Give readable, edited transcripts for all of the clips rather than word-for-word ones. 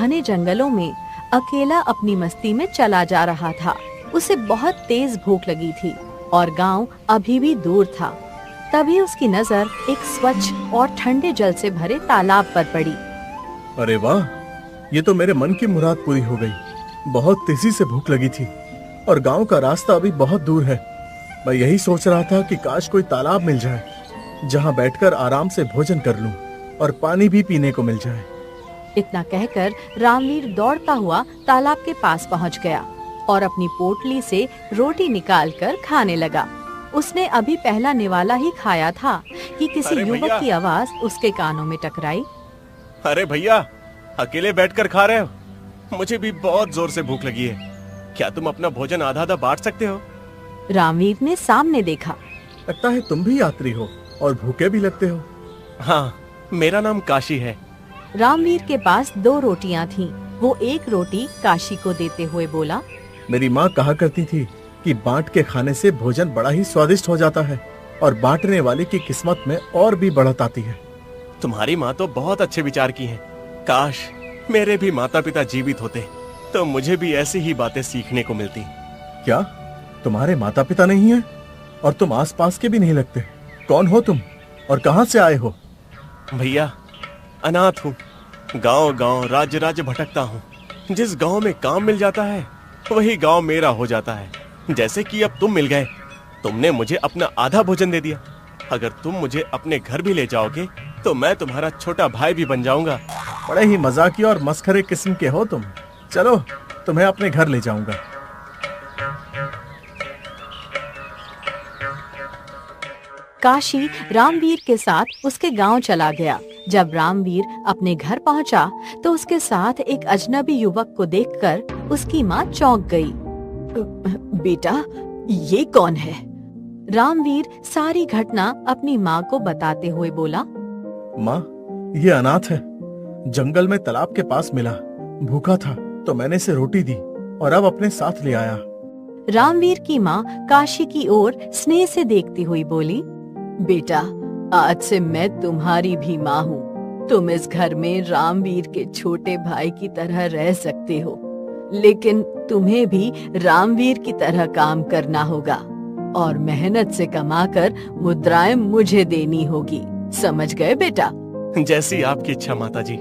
घने जंगलों में अकेला अपनी मस्ती में चला जा रहा था। उसे बहुत तेज भूख लगी थी और गांव अभी भी दूर था। तभी उसकी नजर एक स्वच्छ और ठंडे जल से भरे तालाब पर पड़ी। अरे वाह, ये तो मेरे मन की मुराद पूरी हो गई। बहुत तेजी से भूख लगी थी और गांव का रास्ता अभी बहुत दूर है। मैं यही सोच रहा था कि काश कोई तालाब मिल जाए जहां बैठकर आराम से भोजन कर लूं और पानी भी पीने को मिल जाए। इतना कहकर रामवीर दौड़ता हुआ तालाब के पास पहुंच गया और अपनी पोटली से रोटी निकालकर खाने लगा। उसने अभी पहला निवाला ही खाया था कि किसी युवक की आवाज उसके कानों में टकराई। अरे भैया, अकेले बैठकर खा रहे हो? मुझे भी बहुत जोर से भूख लगी है। क्या तुम अपना भोजन आधा आधा बांट सकते हो? रामवीर ने सामने देखा। लगता है तुम भी यात्री हो और भूखे भी लगते हो। हाँ, मेरा नाम काशी है। रामवीर के पास 2 रोटियां थीं। वो एक रोटी काशी को देते हुए बोला, मेरी माँ कहा करती थी कि बांट के खाने से भोजन बड़ा ही स्वादिष्ट हो जाता है और बांटने वाले की किस्मत में और भी बढ़त आती है। तुम्हारी माँ तो बहुत अच्छे विचार की है। काश मेरे भी माता पिता जीवित होते तो मुझे भी ऐसी ही बातें सीखने को मिलती। क्या तुम्हारे माता पिता नहीं है और तुम आसपास के भी नहीं लगते? कौन हो तुम और कहां से आए हो? भैया, अनाथ हूँ। गांव गांव राज्य राज्य भटकता हूँ। जिस गांव में काम मिल जाता है वही गांव मेरा हो जाता है। जैसे कि अब तुम मिल गए, तुमने मुझे अपना आधा भोजन दे दिया। अगर तुम मुझे अपने घर भी ले जाओगे तो मैं तुम्हारा छोटा भाई भी बन जाऊंगा। बड़े ही मजाकी और मस्खरे किस्म के हो तुम। चलो, तुम्हें अपने घर ले जाऊंगा। काशी रामवीर के साथ उसके गांव चला गया। जब रामवीर अपने घर पहुंचा तो उसके साथ एक अजनबी युवक को देखकर उसकी माँ चौंक गई। बेटा, ये कौन है? रामवीर सारी घटना अपनी माँ को बताते हुए बोला, माँ, ये अनाथ है। जंगल में तालाब के पास मिला। भूखा था तो मैंने इसे रोटी दी और अब अपने साथ ले आया। रामवीर की माँ काशी की ओर स्नेह से देखती हुई बोली, बेटा, आज से मैं तुम्हारी भी माँ हूँ। तुम इस घर में रामवीर के छोटे भाई की तरह रह सकते हो, लेकिन तुम्हें भी रामवीर की तरह काम करना होगा और मेहनत से कमाकर मुद्राएं मुझे देनी होगी। समझ गए बेटा? जैसी आपकी इच्छा माताजी।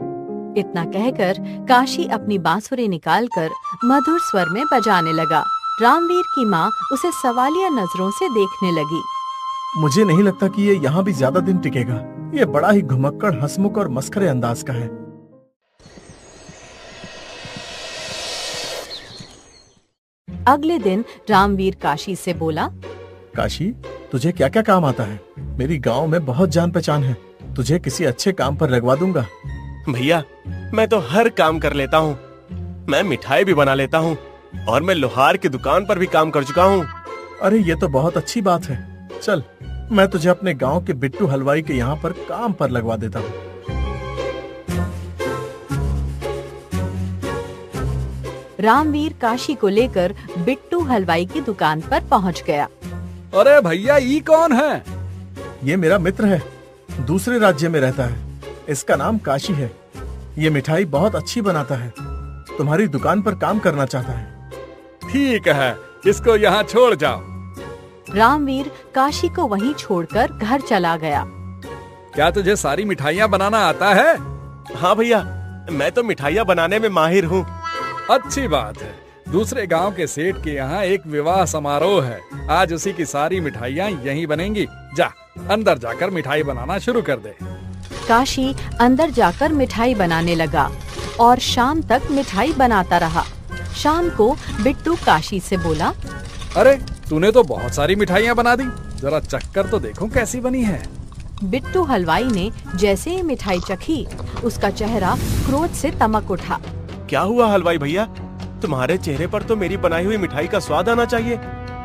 इतना कहकर काशी अपनी बांसुरी निकालकर मधुर स्वर में बजाने लगा। रामवीर की माँ उसे सवालिया नजरों से देखने लगी। मुझे नहीं लगता कि ये यहाँ भी ज्यादा दिन टिकेगा। ये बड़ा ही घुमक्कड़, हंसमुख और मस्खरे अंदाज का है। अगले दिन रामवीर काशी से बोला, काशी, तुझे क्या क्या काम आता है? मेरी गांव में बहुत जान पहचान है। तुझे किसी अच्छे काम पर लगवा दूंगा। भैया, मैं तो हर काम कर लेता हूँ। मैं मिठाई भी बना लेता हूँ और मैं लोहार की दुकान पर भी काम कर चुका हूँ। अरे, ये तो बहुत अच्छी बात है। चल, मैं तुझे अपने गांव के बिट्टू हलवाई के यहाँ पर काम पर लगवा देता हूँ। रामवीर काशी को लेकर बिट्टू हलवाई की दुकान पर पहुँच गया। अरे भैया, ये कौन है? ये मेरा मित्र है, दूसरे राज्य में रहता है। इसका नाम काशी है। ये मिठाई बहुत अच्छी बनाता है। तुम्हारी दुकान पर काम करना चाहता है। ठीक है, इसको यहाँ छोड़ जाओ। रामवीर काशी को वहीं छोड़कर घर चला गया। क्या तुझे सारी मिठाइयाँ बनाना आता है? हाँ भैया, मैं तो मिठाइयाँ बनाने में माहिर हूँ। अच्छी बात है। दूसरे गांव के सेठ के यहाँ एक विवाह समारोह है। आज उसी की सारी मिठाइयाँ यहीं बनेंगी। जा, अंदर जाकर मिठाई बनाना शुरू कर दे। काशी अंदर जाकर मिठाई बनाने लगा और शाम तक मिठाई बनाता रहा। शाम को बिट्टू काशी से बोला, अरे, तूने तो बहुत सारी मिठाइयाँ बना दी। जरा चखकर तो देखूं कैसी बनी है। बिट्टू हलवाई ने जैसे ही मिठाई चखी, उसका चेहरा क्रोध से तमक उठा। क्या हुआ हलवाई भैया? तुम्हारे चेहरे पर तो मेरी बनाई हुई मिठाई का स्वाद आना चाहिए,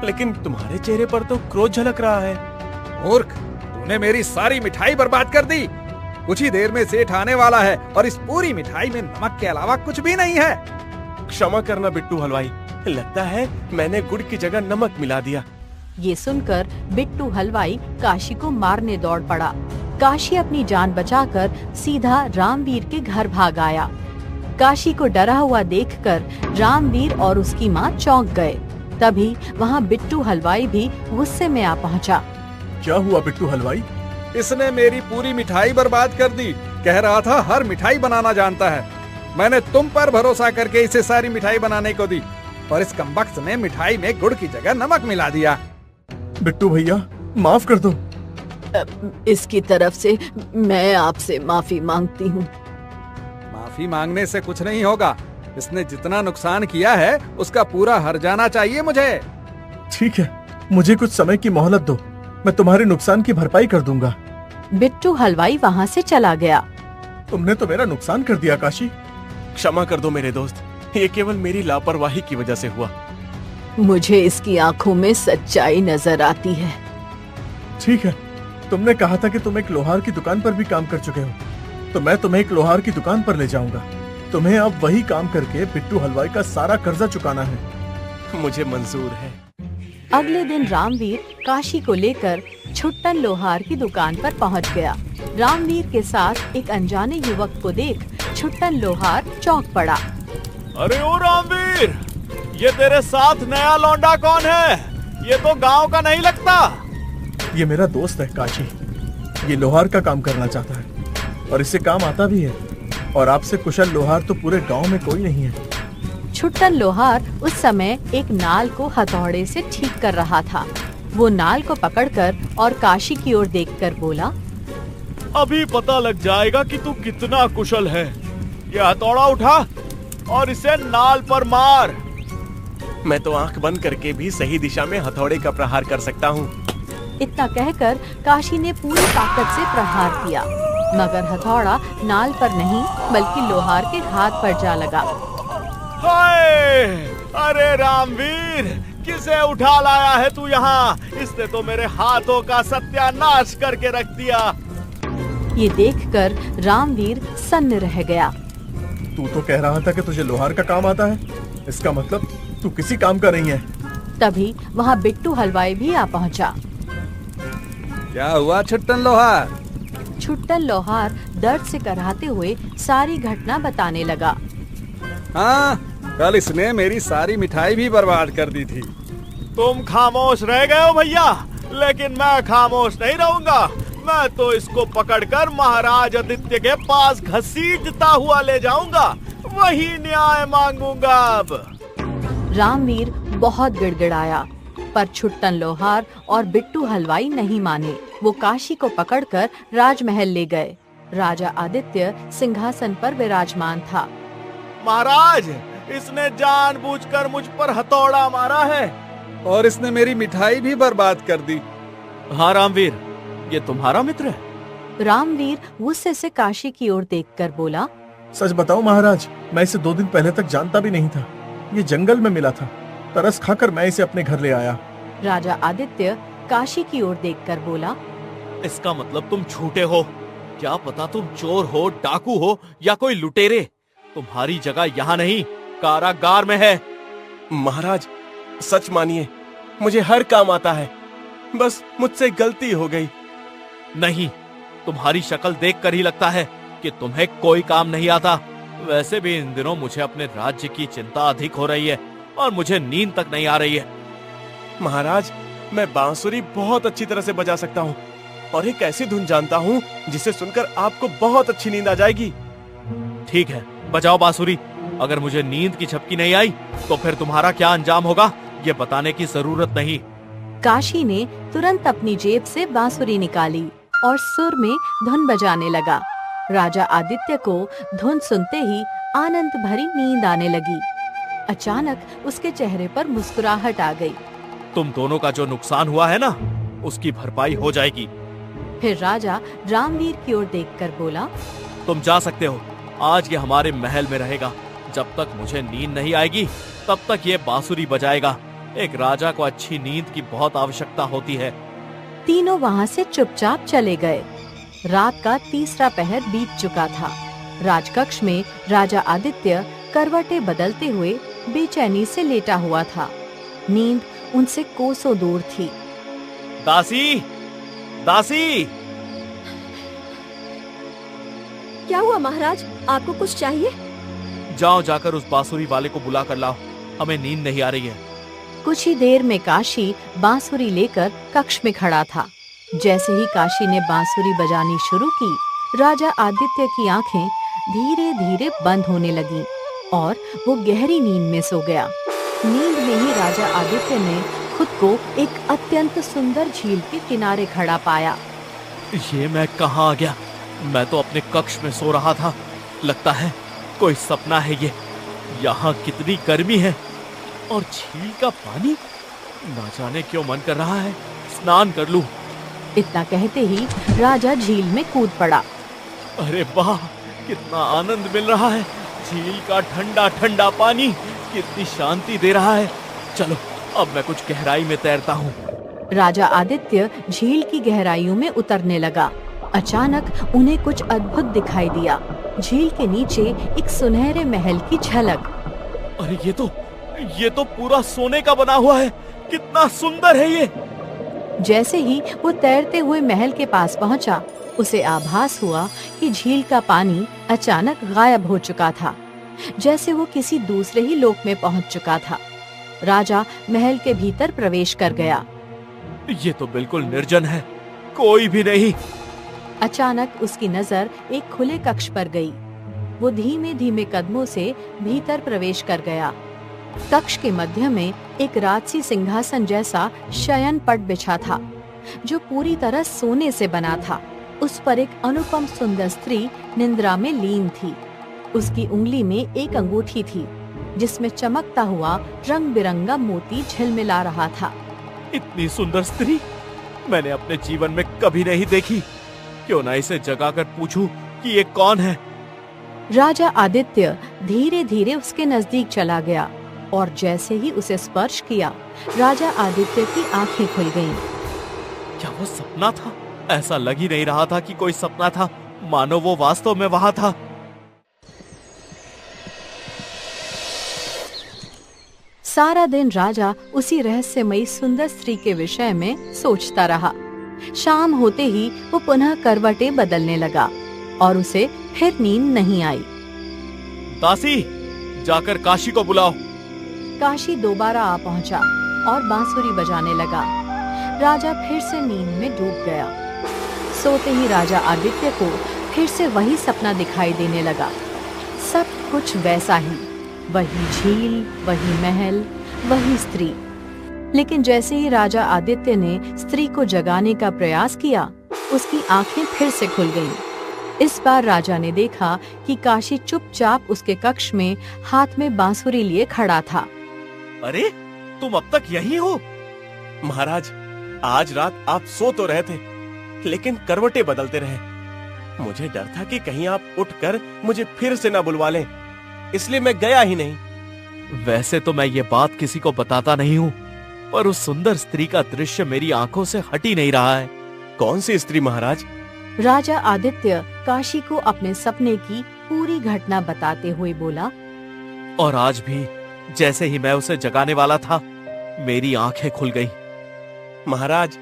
लेकिन तुम्हारे चेहरे पर तो क्रोध झलक रहा है। मूर्ख, तूने मेरी सारी मिठाई बर्बाद कर दी। कुछ ही देर में सेठ आने वाला है और इस पूरी मिठाई में नमक के अलावा कुछ भी नहीं है। क्षमा करना बिट्टू हलवाई, लगता है मैंने गुड़ की जगह नमक मिला दिया। ये सुनकर बिट्टू हलवाई काशी को मारने दौड़ पड़ा। काशी अपनी जान बचाकर सीधा रामवीर के घर भाग आया। काशी को डरा हुआ देखकर रामवीर और उसकी माँ चौंक गए। तभी वहाँ बिट्टू हलवाई भी गुस्से में आ पहुँचा। क्या हुआ बिट्टू हलवाई? इसने मेरी पूरी मिठाई बर्बाद कर दी। कह रहा था हर मिठाई बनाना जानता है। मैंने तुम पर भरोसा करके इसे सारी मिठाई बनाने को दी, और इस कमबख्त ने मिठाई में गुड़ की जगह नमक मिला दिया। बिट्टू भैया माफ कर दो। इसकी तरफ से मैं आपसे माफी मांगती हूँ। माफी मांगने से कुछ नहीं होगा। इसने जितना नुकसान किया है उसका पूरा हर्जाना चाहिए मुझे। ठीक है, मुझे कुछ समय की मोहलत दो, मैं तुम्हारे नुकसान की भरपाई कर दूंगा। बिट्टू हलवाई वहाँ से चला गया। तुमने तो मेरा नुकसान कर दिया काशी। क्षमा कर दो मेरे दोस्त, ये केवल मेरी लापरवाही की वजह से हुआ। मुझे इसकी आंखों में सच्चाई नजर आती है। ठीक है, तुमने कहा था कि तुम एक लोहार की दुकान पर भी काम कर चुके हो, तो मैं तुम्हें एक लोहार की दुकान पर ले जाऊंगा। तुम्हें अब वही काम करके बिट्टू हलवाई का सारा कर्जा चुकाना है। मुझे मंजूर है। अगले दिन रामवीर काशी को लेकर छुट्टन लोहार की दुकान पर पहुंच गया। रामवीर के साथ एक अनजाने युवक को देख छुट्टन लोहार चौंक पड़ा। अरे ओ रामवीर, ये तेरे साथ नया लौंडा कौन है? ये तो गांव का नहीं लगता। ये मेरा दोस्त है काशी। ये लोहार का काम करना चाहता है और इससे काम आता भी है, और आपसे कुशल लोहार तो पूरे गांव में कोई नहीं है। छुट्टन लोहार उस समय एक नाल को हथौड़े से ठीक कर रहा था। वो नाल को पकड़कर और काशी की ओर देखकर बोला, अभी पता लग जाएगा कि तू कितना कुशल है। ये हथौड़ा उठा और इसे नाल पर मार। मैं तो आंख बंद करके भी सही दिशा में हथौड़े का प्रहार कर सकता हूँ। इतना कहकर काशी ने पूरी ताकत से प्रहार किया, मगर हथौड़ा नाल पर नहीं बल्कि लोहार के हाथ पर जा लगा। हाय! अरे रामवीर, किसे उठा लाया है तू यहाँ? इसने तो मेरे हाथों का सत्यानाश करके रख दिया। ये देखकर रामवीर सन्न रह गया। तू तो कह रहा था कि तुझे लोहार का काम आता है, इसका मतलब तू किसी काम का नहीं है। तभी वहाँ बिट्टू हलवाई भी आ पहुँचा। क्या हुआ छुट्टन लोहार? छुट्टन लोहार दर्द से कराहते हुए सारी घटना बताने लगा। हाँ, कल इसने मेरी सारी मिठाई भी बर्बाद कर दी थी। तुम खामोश रह गए हो भैया, लेकिन मैं खामोश नहीं रहूंगा। मैं तो इसको पकड़कर महाराज आदित्य के पास घसीटता हुआ ले जाऊंगा, वही न्याय मांगूंगा। अब रामवीर बहुत गिड़गिड़ाया, पर छुट्टन लोहार और बिट्टू हलवाई नहीं माने। वो काशी को पकड़कर राजमहल ले गए। राजा आदित्य सिंहासन पर विराजमान था। महाराज, इसने जानबूझकर मुझ पर हथौड़ा मारा है और इसने मेरी मिठाई भी बर्बाद कर दी। हाँ रामवीर, ये तुम्हारा मित्र है? रामवीर गुस्से से काशी की ओर देखकर बोला, सच बताओ महाराज, मैं इसे 2 दिन पहले तक जानता भी नहीं था। ये जंगल में मिला था, तरस खाकर मैं इसे अपने घर ले आया। राजा आदित्य काशी की ओर देखकर बोला, इसका मतलब तुम झूठे हो। क्या पता तुम चोर हो, डाकू हो या कोई लुटेरे। तुम्हारी जगह यहाँ नहीं, कारागार में है। महाराज, सच मानिए, मुझे हर काम आता है, बस मुझसे गलती हो गई। नहीं, तुम्हारी शक्ल देखकर ही लगता है कि तुम्हें कोई काम नहीं आता। वैसे भी इन दिनों मुझे अपने राज्य की चिंता अधिक हो रही है और मुझे नींद तक नहीं आ रही है। महाराज, मैं बांसुरी बहुत अच्छी तरह से बजा सकता हूँ और एक ऐसी धुन जानता हूँ जिसे सुनकर आपको बहुत अच्छी नींद आ जाएगी। ठीक है, बजाओ बांसुरी। अगर मुझे नींद की झपकी नहीं आई तो फिर तुम्हारा क्या अंजाम होगा, ये बताने की जरूरत नहीं। काशी ने तुरंत अपनी जेब से बांसुरी निकाली और सुर में धुन बजाने लगा। राजा आदित्य को धुन सुनते ही आनंद भरी नींद आने लगी। अचानक उसके चेहरे पर मुस्कुराहट आ गई। तुम दोनों का जो नुकसान हुआ है ना, उसकी भरपाई हो जाएगी। फिर राजा रामवीर की ओर देखकर बोला, तुम जा सकते हो। आज ये हमारे महल में रहेगा। जब तक मुझे नींद नहीं आएगी तब तक ये बांसुरी बजाएगा। एक राजा को अच्छी नींद की बहुत आवश्यकता होती है। तीनों वहाँ से चुपचाप चले गए। रात का तीसरा पहर बीत चुका था। राजकक्ष में राजा आदित्य करवटें बदलते हुए बेचैनी से लेटा हुआ था। नींद उनसे कोसों दूर थी। दासी, दासी! क्या हुआ महाराज, आपको कुछ चाहिए? जाओ जाकर उस बांसुरी वाले को बुला कर लाओ, हमें नींद नहीं आ रही है। कुछ ही देर में काशी बांसुरी लेकर कक्ष में खड़ा था। जैसे ही काशी ने बांसुरी बजानी शुरू की, राजा आदित्य की आंखें धीरे धीरे बंद होने लगीं और वो गहरी नींद में सो गया। नींद में ही राजा आदित्य ने खुद को एक अत्यंत सुंदर झील के किनारे खड़ा पाया। ये मैं कहाँ आ गया? मैं तो अपने कक्ष में सो रहा था। लगता है कोई सपना है ये। यहाँ कितनी गर्मी है और झील का पानी, ना जाने क्यों मन कर रहा है स्नान कर लूं। इतना कहते ही राजा झील में कूद पड़ा। अरे वाह, कितना आनंद मिल रहा है। झील का ठंडा ठंडा पानी कितनी शांति दे रहा है। चलो अब मैं कुछ गहराई में तैरता हूँ। राजा आदित्य झील की गहराइयों में उतरने लगा। अचानक उन्हें कुछ अद्भुत दिखाई दिया। झील के नीचे एक सुनहरे महल की झलक। अरे ये तो पूरा सोने का बना हुआ है। कितना सुंदर है ये। जैसे ही वो तैरते हुए महल के पास पहुंचा, उसे आभास हुआ कि झील का पानी अचानक गायब हो चुका था, जैसे वो किसी दूसरे ही लोक में पहुंच चुका था। राजा महल के भीतर प्रवेश कर गया। ये तो बिल्कुल निर्जन है, कोई भी नहीं। अचानक उसकी नजर एक खुले कक्ष पर गई। वो धीमे धीमे कदमों से भीतर प्रवेश कर गया। कक्ष के मध्य में एक राजसी सिंहासन जैसा शयन पट बिछा था, जो पूरी तरह सोने से बना था। उस पर एक अनुपम सुंदर स्त्री निंद्रा में लीन थी। उसकी उंगली में एक अंगूठी थी, जिसमें चमकता हुआ रंग बिरंगा मोती झिलमिला रहा था। इतनी सुंदर स्त्री मैंने अपने जीवन में कभी नहीं देखी। क्यों ना इसे जगाकर पूछूं कि ये कौन है। राजा आदित्य धीरे धीरे उसके नजदीक चला गया और जैसे ही उसे स्पर्श किया, राजा आदित्य की आंखें खुल गईं। क्या वो सपना था? ऐसा लग ही नहीं रहा था कि कोई सपना था, मानो वो वास्तव में वहां था। सारा दिन राजा उसी रहस्यमयी सुंदर स्त्री के विषय में सोचता रहा। शाम होते ही वो पुनः करवटें बदलने लगा और उसे फिर नींद नहीं आई। दासी, जाकर काशी को बुलाओ। काशी दोबारा आ पहुंचा और बांसुरी बजाने लगा। राजा फिर से नींद में डूब गया। सोते ही राजा आदित्य को फिर से वही सपना दिखाई देने लगा। सब कुछ वैसा ही, वही झील, वही महल, वही स्त्री। लेकिन जैसे ही राजा आदित्य ने स्त्री को जगाने का प्रयास किया, उसकी आंखें फिर से खुल गईं। इस बार राजा ने देखा कि काशी चुपचाप उसके कक्ष में हाथ में बांसुरी लिए खड़ा था। अरे, तुम अब तक यही हो? महाराज, आज रात आप सो तो रहे थे, लेकिन करवटें बदलते रहे। मुझे डर था कि कहीं आप उठकर मुझे फिर से ना बुलवा लें, इसलिए मैं गया ही नहीं। वैसे तो मैं ये बात किसी को बताता नहीं हूँ, पर उस सुंदर स्त्री का दृश्य मेरी आंखों से हट ही नहीं रहा है। कौन सी स्त्री महाराज? राजा आदित्य काशी को अपने सपने की पूरी घटना बताते हुए बोला। और आज भी जैसे ही मैं उसे जगाने वाला था, मेरी आंखें खुल गईं। महाराज,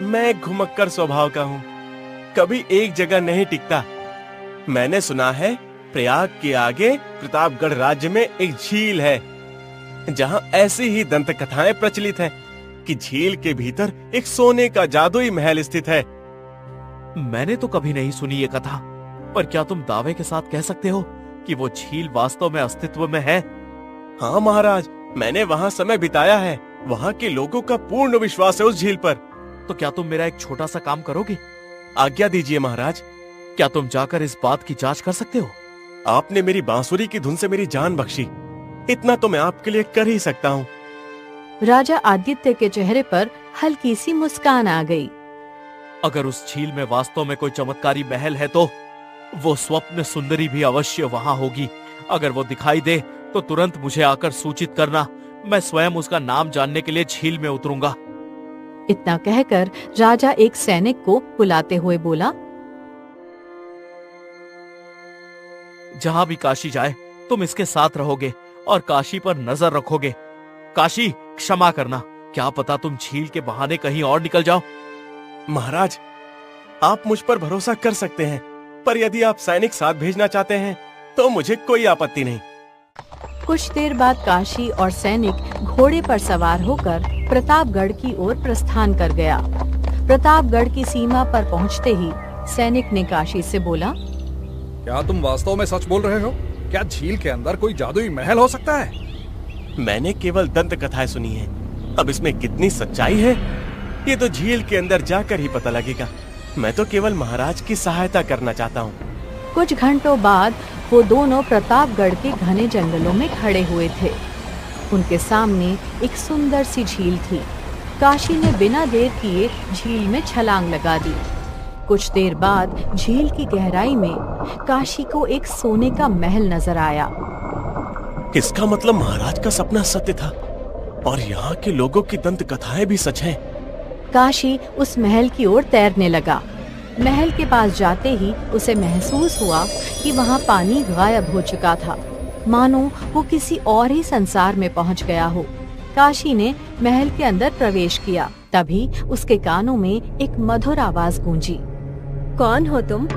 मैं घुमक्कर स्वभाव का हूँ, कभी एक जगह नहीं टिकता। मैंने सुना है प्रयाग के आगे प्रतापगढ़ राज्य में एक झील है, जहाँ ऐसी ही दंत कथाएं प्रचलित हैं कि झील के भीतर एक सोने का जादुई महल स्थित है। मैंने तो कभी नहीं सुनी ये कथा, पर क्या तुम दावे के साथ कह सकते हो कि वो झील वास्तव में अस्तित्व में है? हाँ महाराज, मैंने वहाँ समय बिताया है। वहाँ के लोगों का पूर्ण विश्वास है उस झील पर। तो क्या तुम मेरा एक छोटा सा काम करोगे? आज्ञा दीजिए महाराज। क्या तुम जाकर इस बात की जांच कर सकते हो? आपने मेरी बांसुरी की धुन से मेरी जान बख्शी, इतना तो मैं आपके लिए कर ही सकता हूँ। राजा आदित्य के चेहरे पर हल्की सी मुस्कान आ गई। अगर उस झील में वास्तव में कोई चमत्कारी महल है, तो वो स्वप्न सुंदरी भी अवश्य वहां होगी। अगर वो दिखाई दे तो तुरंत मुझे आकर सूचित करना। मैं स्वयं उसका नाम जानने के लिए झील में उतरूंगा। इतना कहकर राजा एक सैनिक को बुलाते हुए बोला। जहां भी काशी जाए, तुम इसके साथ रहोगे और काशी पर नजर रखोगे। काशी, क्षमा करना, क्या पता तुम झील के बहाने कहीं और निकल जाओ। महाराज, आप मुझ पर भरोसा कर सकते हैं, पर यदि आप सैनिक साथ भेजना चाहते हैं तो मुझे कोई आपत्ति नहीं। कुछ देर बाद काशी और सैनिक घोड़े पर सवार होकर प्रतापगढ़ की ओर प्रस्थान कर गया। प्रतापगढ़ की सीमा पर पहुंचते ही सैनिक ने काशी से बोला, क्या तुम वास्तव में सच बोल रहे हो? क्या झील के अंदर कोई जादुई महल हो सकता है? मैंने केवल दंत कथाएं सुनी है, अब इसमें कितनी सच्चाई है ये तो झील के अंदर जाकर ही पता लगेगा। मैं तो केवल महाराज की सहायता करना चाहता हूँ। कुछ घंटों बाद वो दोनों प्रतापगढ़ के घने जंगलों में खड़े हुए थे। उनके सामने एक सुंदर सी झील थी। काशी ने बिना देर किए झील में छलांग लगा दी। कुछ देर बाद झील की गहराई में काशी को एक सोने का महल नजर आया। इसका मतलब महाराज का सपना सत्य था और यहाँ के लोगों की दंत कथाएं भी सच हैं। काशी उस महल की ओर तैरने लगा। महल के पास जाते ही उसे महसूस हुआ कि वहाँ पानी गायब हो चुका था, मानो वो किसी और ही संसार में पहुँच गया हो। काशी ने महल के अंदर प्रवेश किया। तभी उसके कानों में एक मधुर आवाज गूंजी। कौन हो तुम?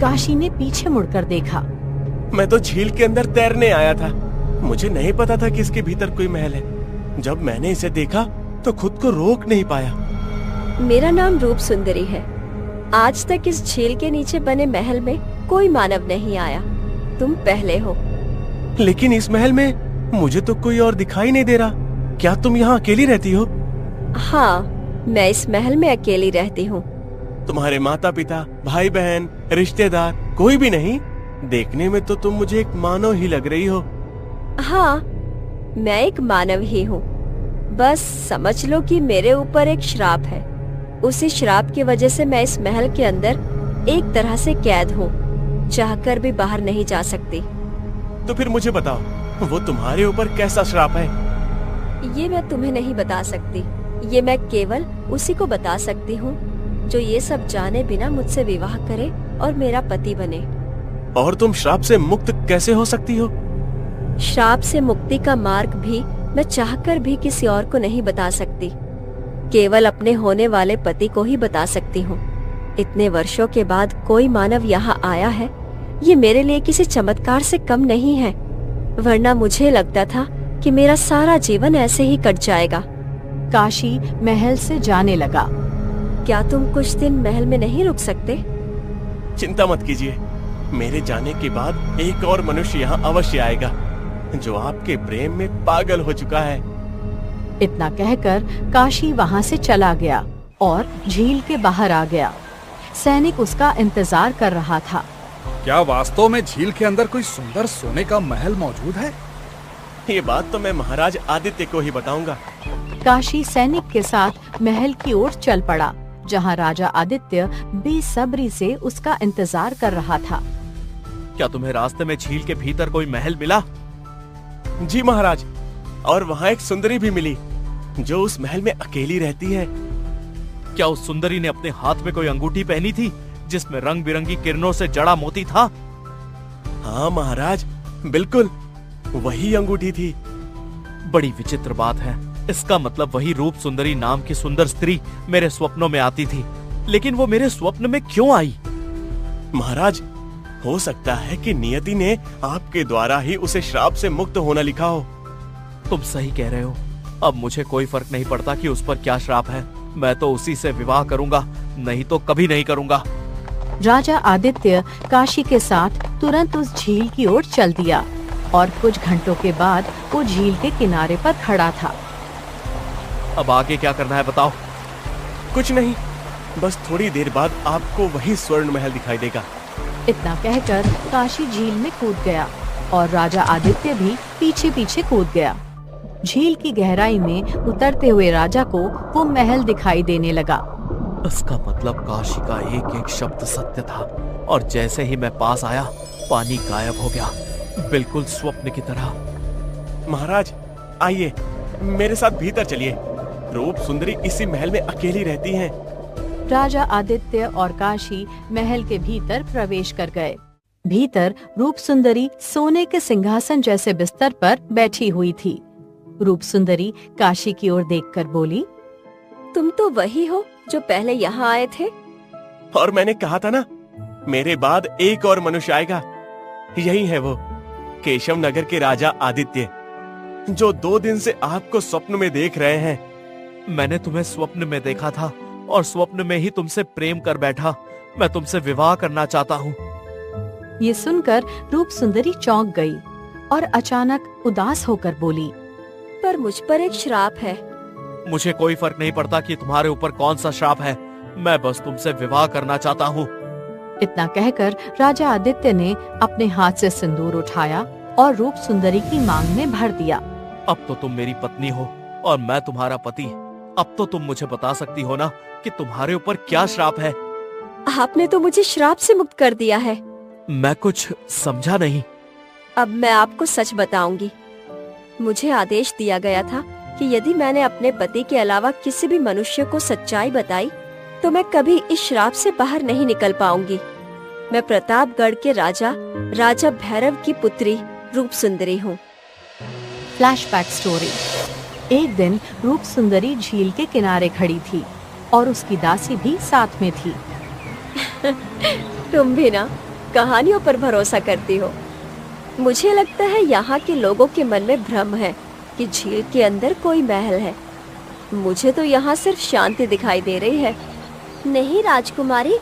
काशी ने पीछे मुड़कर देखा। मैं तो झील के अंदर तैरने आया था, मुझे नहीं पता था कि इसके भीतर कोई महल है। जब मैंने इसे देखा तो खुद को रोक नहीं पाया। मेरा नाम रूप सुंदरी है। आज तक इस झील के नीचे बने महल में कोई मानव नहीं आया, तुम पहले हो। लेकिन इस महल में मुझे तो कोई और दिखाई नहीं दे रहा। क्या तुम यहाँ अकेली रहती हो? हाँ, मैं इस महल में अकेली रहती हूँ। तुम्हारे माता पिता, भाई बहन, रिश्तेदार कोई भी नहीं? देखने में तो तुम मुझे एक मानव ही लग रही हो। हाँ, मैं एक मानव ही हूँ। बस समझ लो कि मेरे ऊपर एक श्राप है। उसी श्राप की वजह से मैं इस महल के अंदर एक तरह से कैद हूँ, चाहकर भी बाहर नहीं जा सकती। तो फिर मुझे बताओ, वो तुम्हारे ऊपर कैसा श्राप है? ये मैं तुम्हें नहीं बता सकती। ये मैं केवल उसी को बता सकती हूँ जो ये सब जाने बिना मुझसे विवाह करे और मेरा पति बने। और तुम श्राप से मुक्त कैसे हो सकती हो? श्राप से मुक्ति का मार्ग भी मैं चाहकर भी किसी और को नहीं बता सकती, केवल अपने होने वाले पति को ही बता सकती हूँ। इतने वर्षों के बाद कोई मानव यहाँ आया है, ये मेरे लिए किसी चमत्कार से कम नहीं है, वरना मुझे लगता था कि मेरा सारा जीवन ऐसे ही कट जाएगा। काशी महल से जाने लगा। क्या तुम कुछ दिन महल में नहीं रुक सकते? चिंता मत कीजिए, मेरे जाने के बाद एक और मनुष्य यहाँ अवश्य आएगा जो आपके प्रेम में पागल हो चुका है। इतना कहकर काशी वहाँ से चला गया और झील के बाहर आ गया। सैनिक उसका इंतजार कर रहा था। क्या वास्तव में झील के अंदर कोई सुंदर सोने का महल मौजूद है? ये बात तो मैं महाराज आदित्य को ही बताऊंगा। काशी सैनिक के साथ महल की ओर चल पड़ा, जहाँ राजा आदित्य बेसब्री से उसका इंतजार कर रहा था। क्या तुम्हें रास्ते में झील के भीतर कोई महल मिला? जी महाराज, और वहाँ एक सुंदरी भी मिली जो उस महल में अकेली रहती है। क्या उस सुंदरी ने अपने हाथ में कोई अंगूठी पहनी थी जिसमें रंग बिरंगी किरणों से जड़ा मोती था? हाँ महाराज, बिल्कुल वही अंगूठी थी। बड़ी विचित्र बात है। इसका मतलब वही रूप सुंदरी नाम की सुंदर स्त्री मेरे स्वप्नों में आती थी, लेकिन वो मेरे स्वप्न में क्यों आई? महाराज, हो सकता है कि नियति ने आपके द्वारा ही उसे श्राप से मुक्त होना लिखा हो। तुम सही कह रहे हो। अब मुझे कोई फर्क नहीं पड़ता कि उस पर क्या श्राप है। मैं तो उसी से विवाह करूंगा, नहीं तो कभी नहीं करूंगा। राजा आदित्य काशी के साथ तुरंत उस झील की ओर चल दिया और कुछ घंटों के बाद वो झील के किनारे पर खड़ा था। अब आगे क्या करना है बताओ? कुछ नहीं, बस थोड़ी देर बाद आपको वही स्वर्ण महल दिखाई देगा। इतना कहकर काशी झील में कूद गया और राजा आदित्य भी पीछे पीछे कूद गया। झील की गहराई में उतरते हुए राजा को वो महल दिखाई देने लगा। इसका मतलब काशी का एक एक शब्द सत्य था, और जैसे ही मैं पास आया पानी गायब हो गया, बिल्कुल स्वप्न की तरह। महाराज आइए, मेरे साथ भीतर चलिए। रूप सुंदरी इसी महल में अकेली रहती हैं। राजा आदित्य और काशी महल के भीतर प्रवेश कर गए। भीतर रूप सुंदरी सोने के सिंहासन जैसे बिस्तर पर बैठी हुई थी। रूप सुंदरी काशी की ओर देखकर बोली, तुम तो वही हो जो पहले यहाँ आए थे। और मैंने कहा था ना, मेरे बाद एक और मनुष्य आएगा, यही है वो। केशव नगर के राजा आदित्य, जो 2 दिन से आपको स्वप्न में देख रहे हैं। मैंने तुम्हें स्वप्न में देखा था और स्वप्न में ही तुमसे प्रेम कर बैठा। मैं तुमसे विवाह करना चाहता हूँ। ये सुनकर रूप सुंदरी चौंक गई और अचानक उदास होकर बोली, पर मुझ पर एक श्राप है। मुझे कोई फर्क नहीं पड़ता कि तुम्हारे ऊपर कौन सा श्राप है, मैं बस तुमसे विवाह करना चाहता हूँ। इतना कहकर राजा आदित्य ने अपने हाथ से सिंदूर उठाया और रूप सुंदरी की मांग में भर दिया। अब तो तुम मेरी पत्नी हो और मैं तुम्हारा पति। अब तो तुम मुझे बता सकती हो ना कि तुम्हारे ऊपर क्या श्राप है। आपने तो मुझे श्राप से मुक्त कर दिया है। मैं कुछ समझा नहीं। अब मैं आपको सच बताऊंगी। मुझे आदेश दिया गया था कि यदि मैंने अपने पति के अलावा किसी भी मनुष्य को सच्चाई बताई तो मैं कभी इस श्राप से बाहर नहीं निकल पाऊंगी। मैं प्रतापगढ़ के राजा भैरव की पुत्री रूप सुंदरी हूँ। Flashback story. एक दिन रूप सुंदरी झील के किनारे खड़ी थी और उसकी दासी भी साथ में थी। तुम भी ना कहानियों पर भरोसा करती हो। मुझे लगता है यहाँ के लोगों के मन में भ्रम है कि झील के अंदर कोई महल है। मुझे तो यहाँ सिर्फ शांति दिखाई दे रही है। नहीं राजकुमारी,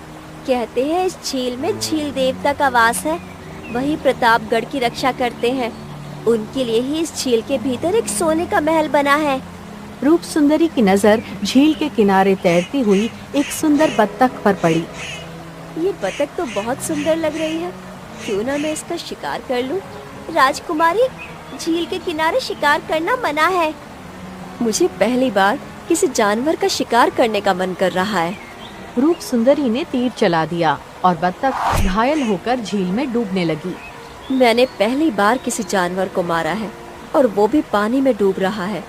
कहते हैं इस झील में झील देवता का वास है। वही प्रतापगढ़ की रक्षा करते हैं। उनके लिए ही इस झील के भीतर एक सोने का महल बना है। रूप सुंदरी की नजर झील के किनारे तैरती हुई एक सुंदर बत्तख पर पड़ी। ये बत्तख तो बहुत सुंदर लग रही है। क्यों ना मैं इसका शिकार कर लूं? राजकुमारी, झील के किनारे शिकार करना मना है। मुझे पहली बार किसी जानवर का शिकार करने का मन कर रहा है। रूप सुंदरी ने तीर चला दिया और बत्तख घायल होकर झील में डूबने लगी। मैंने पहली बार किसी जानवर को मारा है और वो भी पानी में डूब रहा है।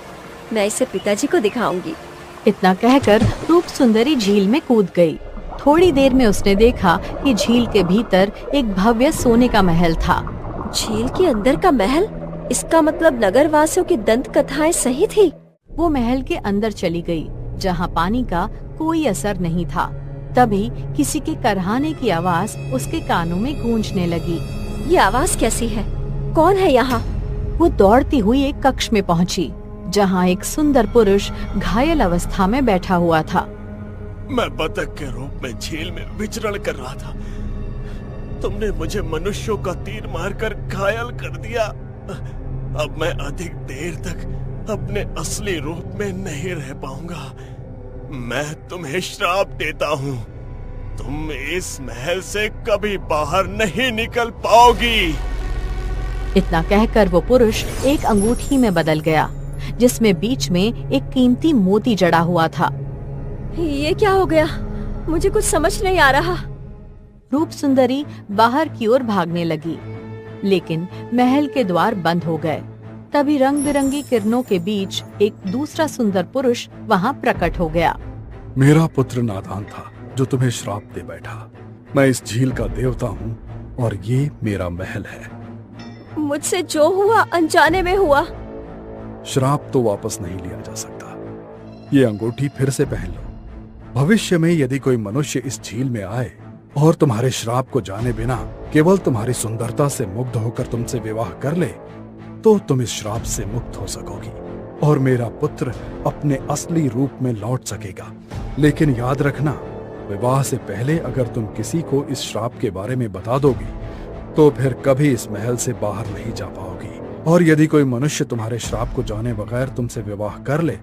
मैं इसे पिताजी को दिखाऊंगी। इतना कहकर रूप सुंदरी झील में कूद गई। थोड़ी देर में उसने देखा कि झील के भीतर एक भव्य सोने का महल था। झील के अंदर का महल? इसका मतलब नगर वासियों की दंत कथाएं सही थी। वो महल के अंदर चली गई, जहाँ पानी का कोई असर नहीं था। तभी किसी के करहाने की आवाज उसके कानों में गूंजने लगी। ये आवाज कैसी है? कौन है यहाँ? वो दौड़ती हुई एक कक्ष में पहुँची, जहाँ एक सुंदर पुरुष घायल अवस्था में बैठा हुआ था। मैं बतख के रूप में झील में विचरण कर रहा था। तुमने मुझे मनुष्यों का तीर मारकर घायल कर दिया। अब मैं अधिक देर तक अपने असली रूप में नहीं रह पाऊंगा। मैं तुम्हें श्राप देता हूँ। तुम इस महल से कभी बाहर नहीं निकल पाओगी। इतना कहकर वो पुरुष एक अंगूठी में बदल गया, जिसमें बीच में एक कीमती मोती जड़ा हुआ था। ये क्या हो गया? मुझे कुछ समझ नहीं आ रहा। रूप सुंदरी बाहर की ओर भागने लगी, लेकिन महल के द्वार बंद हो गए। तभी रंग बिरंगी किरणों के बीच एक दूसरा सुंदर पुरुष वहाँ प्रकट हो गया। मेरा पुत्र नादान था जो तुम्हें श्राप दे बैठा। मैं इस झील का देवता हूँ और ये मेरा महल है। मुझसे जो हुआ अनजाने में हुआ। श्राप तो वापस नहीं लिया जा सकता। ये अंगूठी फिर से पहन लो। भविष्य में यदि कोई मनुष्य इस झील में आए और तुम्हारे श्राप को जाने बिना केवल तुम्हारी सुंदरता से मुग्ध होकर तुमसे विवाह कर ले, तो तुम इस श्राप से मुक्त हो सकोगी और मेरा पुत्र अपने असली रूप में लौट सकेगा। लेकिन याद रखना, विवाह से पहले अगर तुम किसी को इस श्राप के बारे में बता दोगी तो फिर कभी इस महल से बाहर नहीं जा पाओगी। और यदि कोई मनुष्य तुम्हारे श्राप को जाने बगैर तुमसे विवाह कर ले,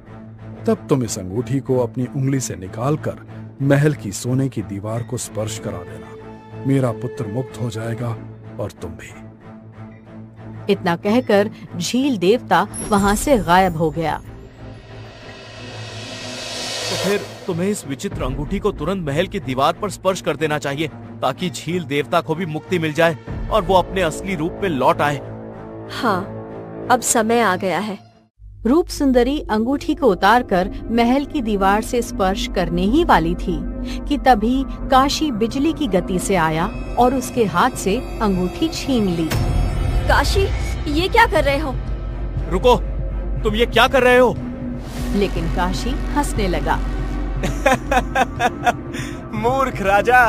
तब तुम इस अंगूठी को अपनी उंगली से निकालकर महल की सोने की दीवार को स्पर्श करा देना। मेरा पुत्र मुक्त हो जाएगा और तुम भी। इतना कहकर झील देवता वहाँ से गायब हो गया। तो फिर तुम्हें इस विचित्र अंगूठी को तुरंत महल की दीवार पर स्पर्श कर देना चाहिए, ताकि झील देवता को भी मुक्ति मिल जाए और वो अपने असली रूप में लौट आए। हाँ, अब समय आ गया है। रूप सुंदरी अंगूठी को उतारकर महल की दीवार से स्पर्श करने ही वाली थी कि तभी काशी बिजली की गति से आया और उसके हाथ से अंगूठी छीन ली। काशी, ये क्या कर रहे हो? रुको, तुम ये क्या कर रहे हो? लेकिन काशी हंसने लगा। मूर्ख राजा,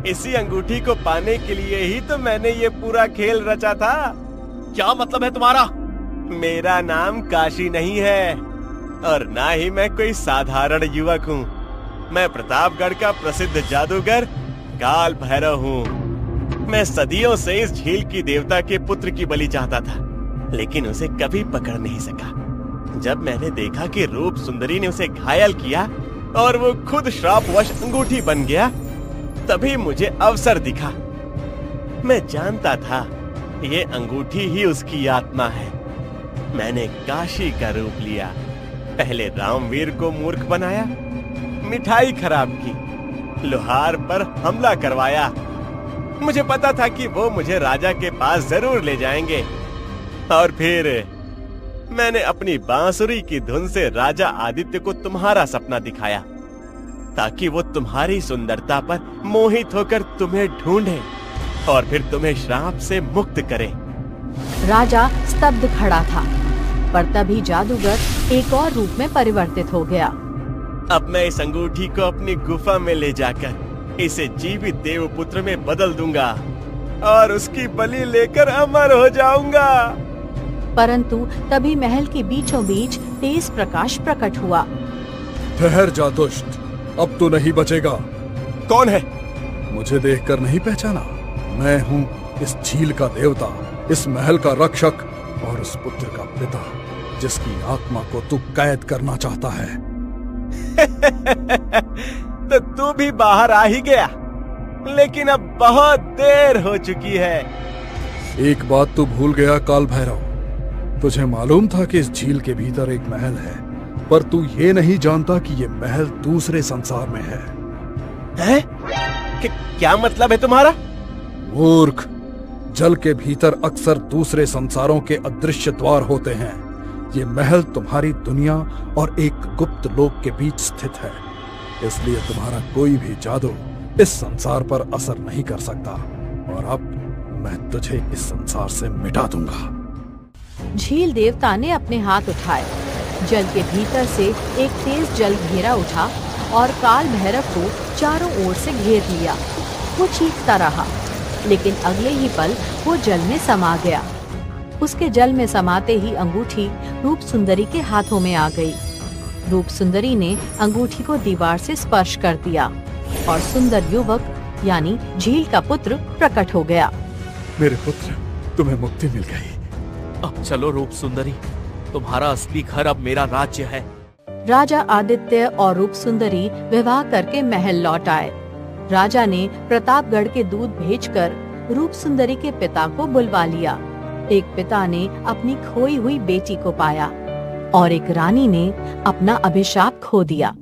इसी अंगूठी को पाने के लिए ही तो मैंने ये पूरा खेल रचा था। क्या मतलब है तुम्हारा? मेरा नाम काशी नहीं है और ना ही मैं कोई साधारण युवक हूँ। मैं प्रतापगढ़ का प्रसिद्ध जादूगर काल भैरव हूँ। मैं सदियों से इस झील की देवता के पुत्र की बलि चाहता था, लेकिन उसे कभी पकड़ नहीं सका। जब मैंने देखा कि रूप सुंदरी ने उसे घायल किया और वो खुद श्रापवश अंगूठी बन गया, तभी मुझे अवसर दिखा। मैं जानता था ये अंगूठी ही उसकी आत्मा है। मैंने काशी का रूप लिया। पहले रामवीर को मूर्ख बनाया, मिठाई खराब की, लोहार पर हमला करवाया। मुझे पता था कि वो मुझे राजा के पास जरूर ले जाएंगे। और फिर मैंने अपनी बांसुरी की धुन से राजा आदित्य को तुम्हारा सपना दिखाया, ताकि वो तुम्हारी सुंदरता पर मोहित होकर तुम्हें ढूंढे और फिर तुम्हें श्राप से मुक्त करे। राजा स्तब्ध खड़ा था, पर तभी जादूगर एक और रूप में परिवर्तित हो गया। अब मैं इस अंगूठी को अपनी गुफा में ले जाकर इसे जीवित देवपुत्र में बदल दूंगा और उसकी बलि लेकर अमर हो जाऊंगा। परंतु तभी महल के बीचों बीच तेज प्रकाश प्रकट हुआ। ठहर जा दुष्ट, अब तू नहीं बचेगा। कौन है? मुझे देखकर नहीं पहचाना? मैं हूँ इस झील का देवता, इस महल का रक्षक और उस पुत्र का पिता, जिसकी आत्मा को तू कैद करना चाहता है। तो तू भी बाहर आ ही गया, लेकिन अब बहुत देर हो चुकी है। एक बात तू भूल गया काल भैरव। तुझे मालूम था कि इस झील के भीतर एक महल है, पर तू ये नहीं जानता कि ये महल दूसरे संसार में है। हैं? क्या मतलब है तुम्हारा? मूर्ख, जल के भीतर अक्सर दूसरे संसारों के अदृश्य द्वार होते हैं। ये महल तुम्हारी दुनिया और एक गुप्त लोक के बीच स्थित है, इसलिए तुम्हारा कोई भी जादू इस संसार पर असर नहीं कर सकता। और अब मैं तुझे इस संसार से मिटा दूंगा। झील देवता ने अपने हाथ उठाए। जल के भीतर से एक तेज जल घेरा उठा और काल भैरव को चारों ओर से घेर लिया। वो चीखता रहा, लेकिन अगले ही पल वो जल में समा गया। उसके जल में समाते ही अंगूठी रूप सुंदरी के हाथों में आ गई। रूप सुंदरी ने अंगूठी को दीवार से स्पर्श कर दिया और सुंदर युवक यानी झील का पुत्र प्रकट हो गया। मेरे पुत्र, तुम्हें मुक्ति मिल गई। अब चलो रूप सुंदरी, तुम्हारा असली घर अब मेरा राज्य है। राजा आदित्य और रूप सुंदरी विवाह करके महल लौट आए। राजा ने प्रतापगढ़ के दूत भेजकर रूप सुंदरी के पिता को बुलवा लिया। एक पिता ने अपनी खोई हुई बेटी को पाया और एक रानी ने अपना अभिशाप खो दिया।